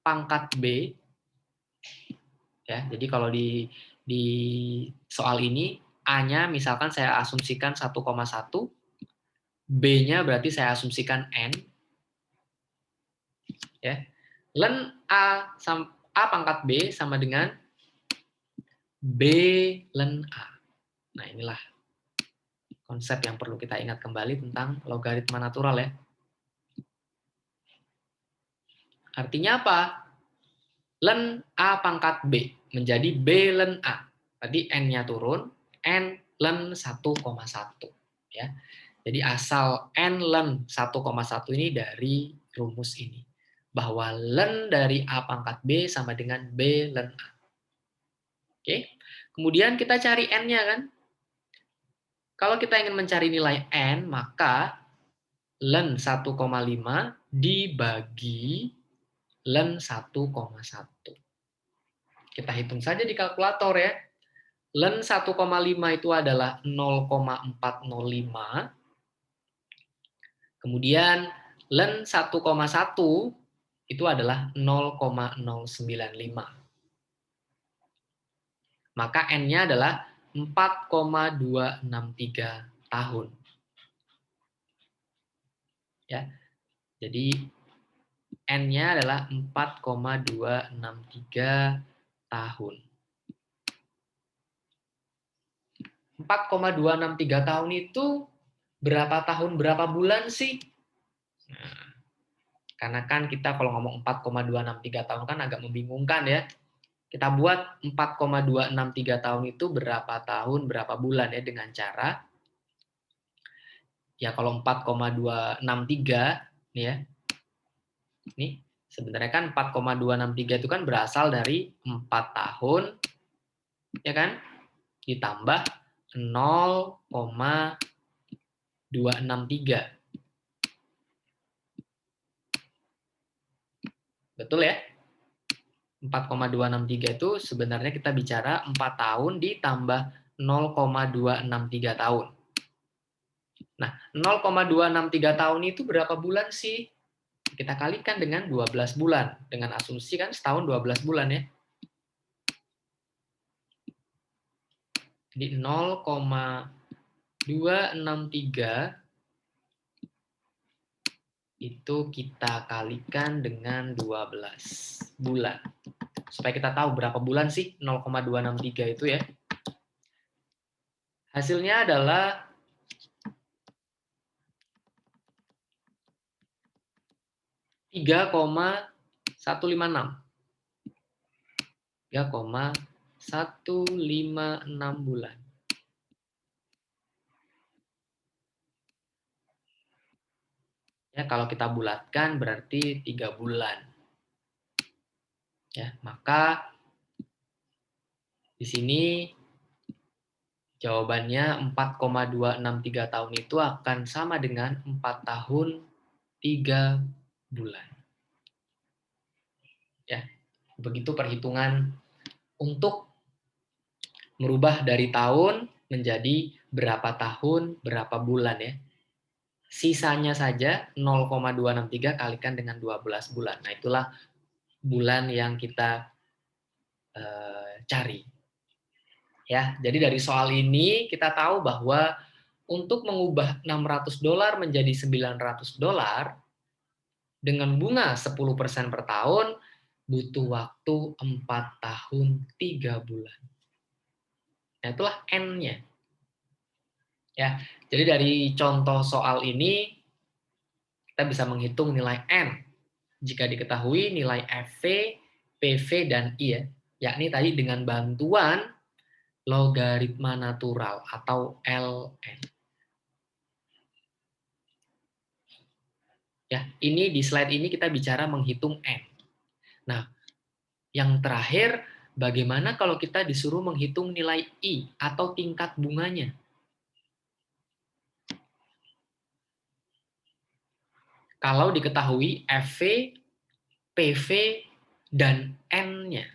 pangkat B, ya, jadi kalau di soal ini A-nya misalkan saya asumsikan 1,1, B-nya berarti saya asumsikan N, ya. Ln A pangkat B sama dengan B ln A. Nah, inilah konsep yang perlu kita ingat kembali tentang logaritma natural ya. Artinya apa? Ln A pangkat B menjadi B ln A. Tadi N-nya turun, N ln 1,1. Ya. Jadi asal N ln 1,1 ini dari rumus ini. Bahwa ln dari A pangkat B sama dengan B ln A. Oke. Kemudian kita cari N-nya kan. Kalau kita ingin mencari nilai N, maka ln 1,5 dibagi ln 1,1. Kita hitung saja di kalkulator ya. Ln 1,5 itu adalah 0,405. Kemudian ln 1,1 itu adalah 0,095. Maka N-nya adalah 4,263 tahun. Ya. Jadi N-nya adalah 4,263 tahun. 4,263 tahun itu berapa tahun, berapa bulan sih? Nah, karena kan kita kalau ngomong 4,263 tahun kan agak membingungkan ya. Kita buat 4,263 tahun itu berapa tahun, berapa bulan ya dengan cara ya kalau 4,263 nih ya. Nih, sebenarnya kan 4,263 itu kan berasal dari 4 tahun ya kan? Ditambah 0,263. Betul ya? 4,263 itu sebenarnya kita bicara 4 tahun ditambah 0,263 tahun. Nah, 0,263 tahun itu berapa bulan sih? Kita kalikan dengan 12 bulan. Dengan asumsi kan setahun 12 bulan ya. Jadi 0,263 itu kita kalikan dengan 12 bulan. Supaya kita tahu berapa bulan sih 0,263 itu ya. Hasilnya adalah 3,156. 3,156 bulan. Ya, kalau kita bulatkan berarti 3 bulan. Ya, maka di sini jawabannya 4,263 tahun itu akan sama dengan 4 tahun 3 bulan. Ya, begitu perhitungan untuk merubah dari tahun menjadi berapa tahun, berapa bulan ya. Sisanya saja 0,263 kalikan dengan 12 bulan. Nah, itulah bulan yang kita cari. Ya, jadi dari soal ini kita tahu bahwa untuk mengubah $600 menjadi $900 dengan bunga 10% per tahun butuh waktu 4 tahun 3 bulan. Nah, itulah N-nya. Ya, jadi dari contoh soal ini kita bisa menghitung nilai N jika diketahui nilai FV, PV, dan I ya, yakni tadi dengan bantuan logaritma natural atau LN. Ya, ini di slide ini kita bicara menghitung N. Nah, yang terakhir Bagaimana kalau kita disuruh menghitung nilai I atau tingkat bunganya? Kalau diketahui FV, PV, dan N-nya.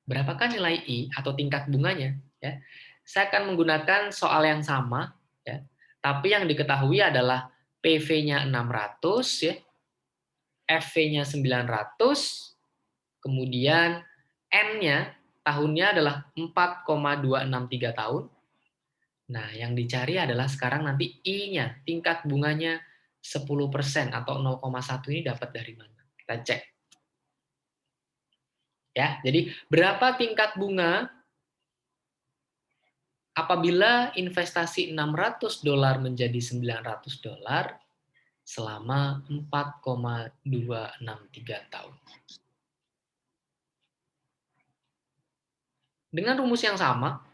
Berapakah nilai I atau tingkat bunganya? Ya. Saya akan menggunakan soal yang sama, ya. Tapi yang diketahui adalah PV-nya 600, ya. FV-nya 900, kemudian N-nya tahunnya adalah 4,263 tahun. Nah, yang dicari adalah sekarang nanti I-nya, tingkat bunganya 10% atau 0,1 ini dapat dari mana? Kita cek. Ya, jadi berapa tingkat bunga apabila investasi $600 menjadi $900 selama 4,263 tahun. Dengan rumus yang sama,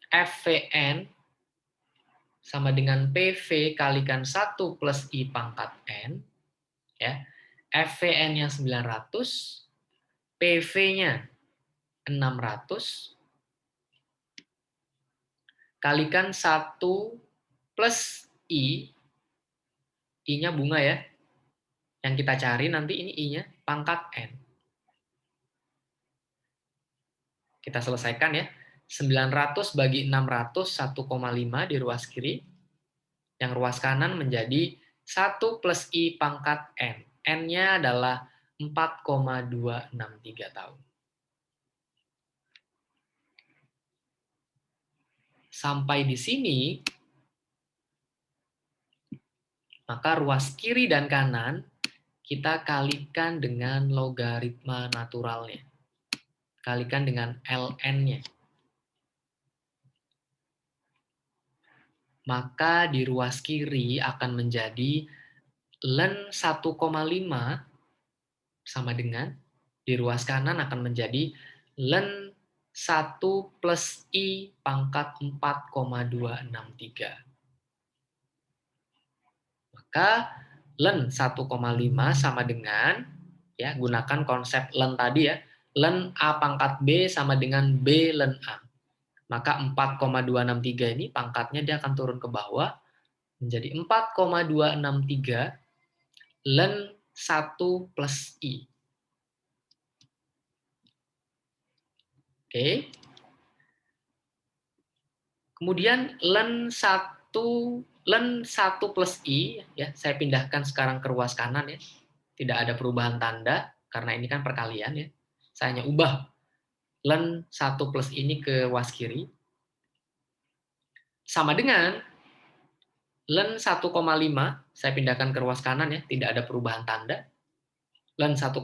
FVN sama dengan PV kalikan 1 plus I pangkat N. Ya. FVN-nya 900, PV-nya 600, kalikan 1 plus I, I-nya bunga ya. Yang kita cari nanti ini I-nya pangkat N. Kita selesaikan ya. 900 bagi 600, 1,5 di ruas kiri. Yang ruas kanan menjadi 1 plus I pangkat N. N-nya adalah 4,263 tahun. Sampai di sini, maka ruas kiri dan kanan kita kalikan dengan logaritma naturalnya. Kalikan dengan ln-nya. Maka di ruas kiri akan menjadi ln 1,5 sama dengan di ruas kanan akan menjadi ln 1 plus I pangkat 4,263. Maka ln 1,5 sama dengan, ya gunakan konsep ln tadi ya, ln A pangkat B sama dengan B ln A. Maka 4,263 ini pangkatnya dia akan turun ke bawah menjadi 4,263 ln 1 plus I. Oke. Kemudian ln 1 plus I, ya, saya pindahkan sekarang ke ruas kanan ya. Tidak ada perubahan tanda karena ini kan perkalian ya. Saya hanya ubah ln 1 plus ini ke ruas kiri. Sama dengan ln 1,5 saya pindahkan ke ruas kanan ya, tidak ada perubahan tanda. Ln 1,5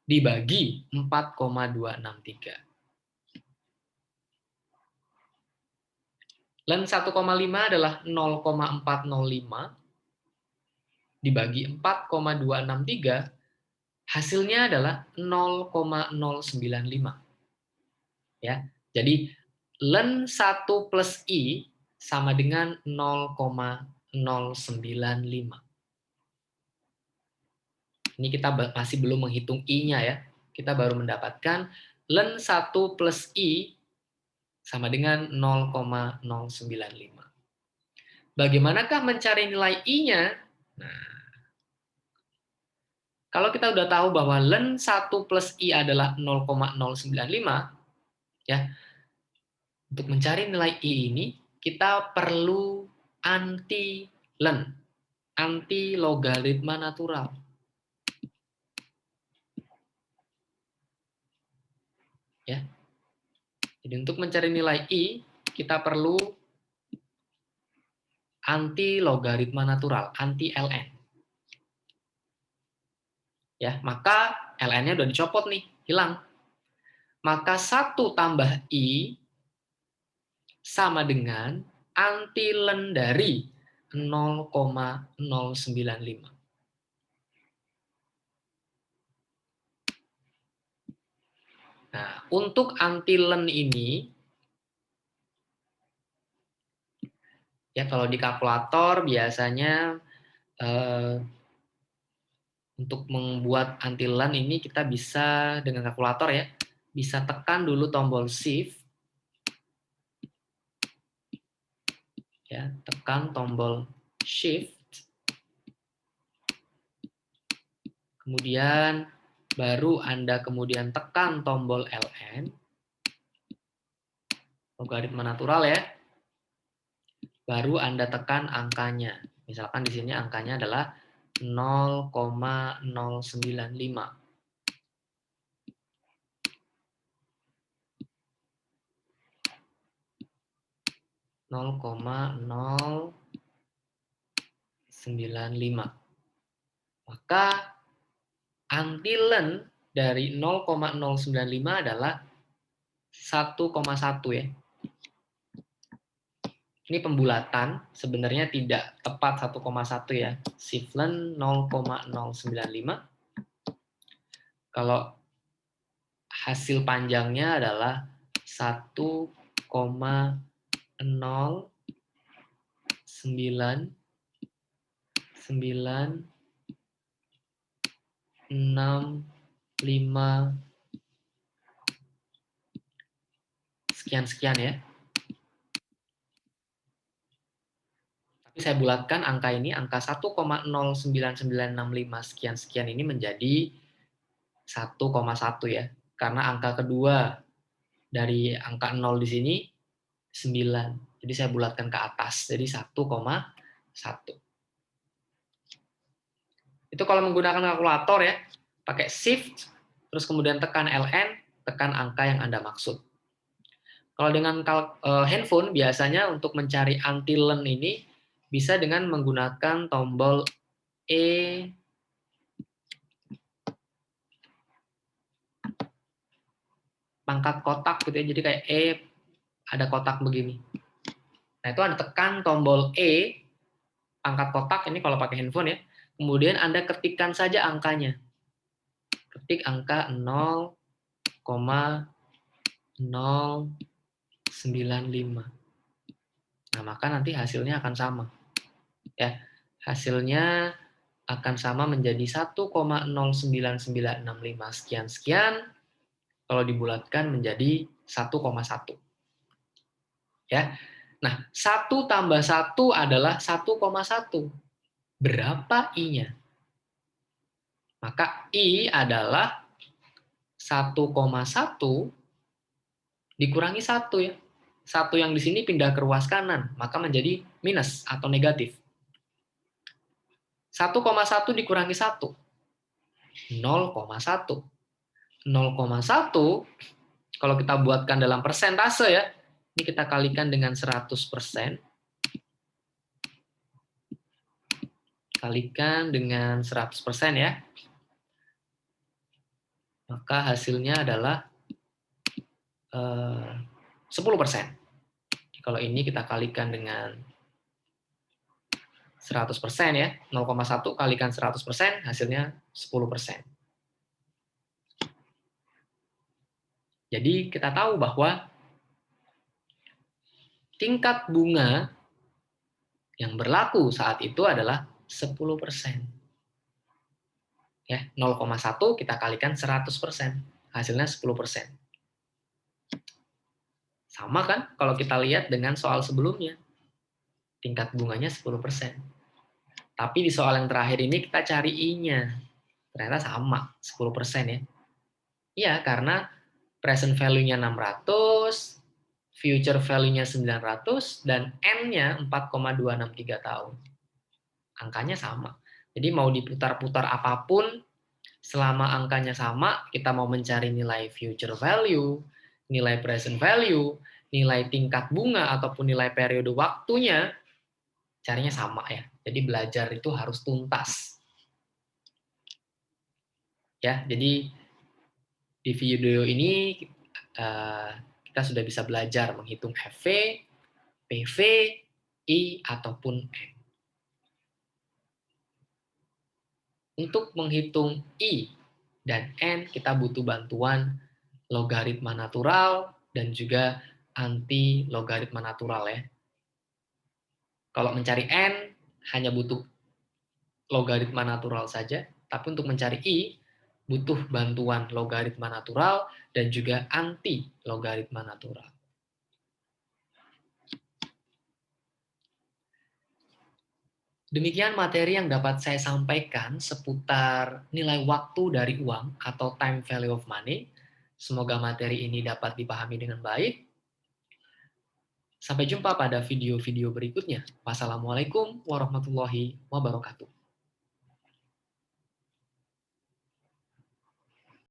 dibagi 4,263. Ln 1,5 adalah 0,405 dibagi 4,263, hasilnya adalah 0,095. Ya. Jadi ln 1 plus I sama dengan 0,095. Ini kita masih belum menghitung I-nya ya. Kita baru mendapatkan ln 1 plus I sama dengan 0,095. Bagaimanakah mencari nilai I-nya? Nah, kalau kita udah tahu bahwa ln 1 plus I adalah 0,095, ya, untuk mencari nilai I ini, kita perlu anti-ln, anti logaritma natural. Ya. Jadi untuk mencari nilai I, kita perlu anti logaritma natural, anti ln. Ya, maka ln-nya udah dicopot nih, hilang. Maka 1 tambah I sama dengan anti ln dari 0,095. Nah, untuk anti ln ini, ya kalau di kalkulator biasanya untuk membuat anti ln ini kita bisa dengan kalkulator ya, bisa tekan dulu tombol Shift, ya, tekan tombol Shift, kemudian baru Anda kemudian tekan tombol ln, logaritma natural ya, baru Anda tekan angkanya. Misalkan di sini angkanya adalah 0,095. Maka antilen dari 0,095 adalah 1,1 ya. Ini pembulatan, sebenarnya tidak tepat 1,1 ya. Shiflen 0,095. Kalau hasil panjangnya adalah 1,0995 sekian-sekian ya. Tapi saya bulatkan angka ini, angka 1,09965 sekian-sekian ini menjadi 1,1 ya. Karena angka kedua dari angka 0 di sini 9. Jadi saya bulatkan ke atas, jadi 1,1. Itu kalau menggunakan kalkulator ya, pakai Shift, terus kemudian tekan ln, tekan angka yang Anda maksud. Kalau dengan handphone, biasanya untuk mencari antilen ini bisa dengan menggunakan tombol E pangkat kotak gitu ya. Jadi kayak E ada kotak begini. Nah, itu Anda tekan tombol E pangkat kotak ini kalau pakai handphone ya. Kemudian Anda ketikkan saja angkanya. Ketik angka 0,095. Nah, maka nanti hasilnya akan sama. Ya, hasilnya akan sama menjadi 1,09965 sekian-sekian kalau dibulatkan menjadi 1,1. Ya. Nah, 1 tambah 1 adalah 1,1. Berapa I-nya? Maka I adalah 1,1 dikurangi 1 ya. 1 yang di sini pindah ke ruas kanan, maka menjadi minus atau negatif. 1,1 dikurangi 1, 0,1. 0,1 kalau kita buatkan dalam persentase ya, ini kita kalikan dengan 100%. Kalikan dengan 100% ya. Maka hasilnya adalah 10%. Kalau ini kita kalikan dengan 100% ya, 0,1 kalikan 100%, hasilnya 10%. Jadi kita tahu bahwa tingkat bunga yang berlaku saat itu adalah 10%. Ya, 0,1 kita kalikan 100%, hasilnya 10%. Sama kan kalau kita lihat dengan soal sebelumnya. Tingkat bunganya 10%. Tapi di soal yang terakhir ini kita cari I-nya. Ternyata sama, 10% ya. Iya, karena present value-nya 600, future value-nya 900, dan N-nya 4,263 tahun. Angkanya sama. Jadi mau diputar-putar apapun, selama angkanya sama, kita mau mencari nilai future value, nilai present value, nilai tingkat bunga, ataupun nilai periode waktunya, carinya sama ya. Jadi belajar itu harus tuntas. Ya, jadi di video ini kita sudah bisa belajar menghitung FV, PV, I, ataupun N. Untuk menghitung I dan N, kita butuh bantuan logaritma natural dan juga anti logaritma natural ya. Kalau mencari N, hanya butuh logaritma natural saja, tapi untuk mencari I, butuh bantuan logaritma natural dan juga anti logaritma natural. Demikian materi yang dapat saya sampaikan seputar nilai waktu dari uang atau time value of money. Semoga materi ini dapat dipahami dengan baik. Sampai jumpa pada video-video berikutnya. Wassalamualaikum warahmatullahi wabarakatuh.